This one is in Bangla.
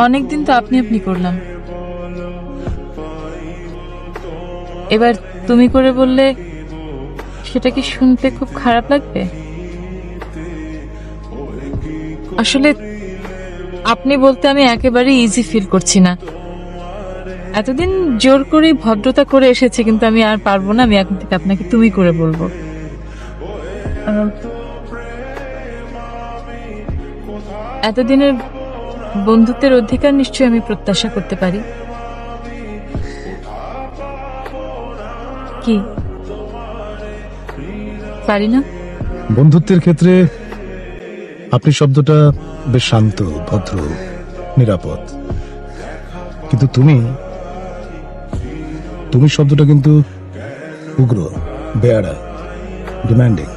অনেকদিন তো আপনি আপনি করলাম, এবার তুমি করে বললে সেটা কি শুনতে খুব খারাপ লাগবে? আসলে আপনি বলতে আমি একেবারে ইজি ফিল করছি না। এতদিন জোর করে ভদ্রতা করে এসেছে, কিন্তু আমি আর পারবো না। আমি এখন থেকে আপনাকে তুমি করে বলবো। আহ, এতদিনের বন্ধুত্বের অধিকার নিশ্চয়ই আমি প্রত্যাশা করতে পারি। কি পারি না? বন্ধুত্বের ক্ষেত্রে আপনি শব্দটা বেশ শান্ত, ভদ্র, নিরাপদ, কিন্তু তুমি তুমি শব্দটা কিন্তু উগ্র, বেয়াড়া, ডিমান্ডিং।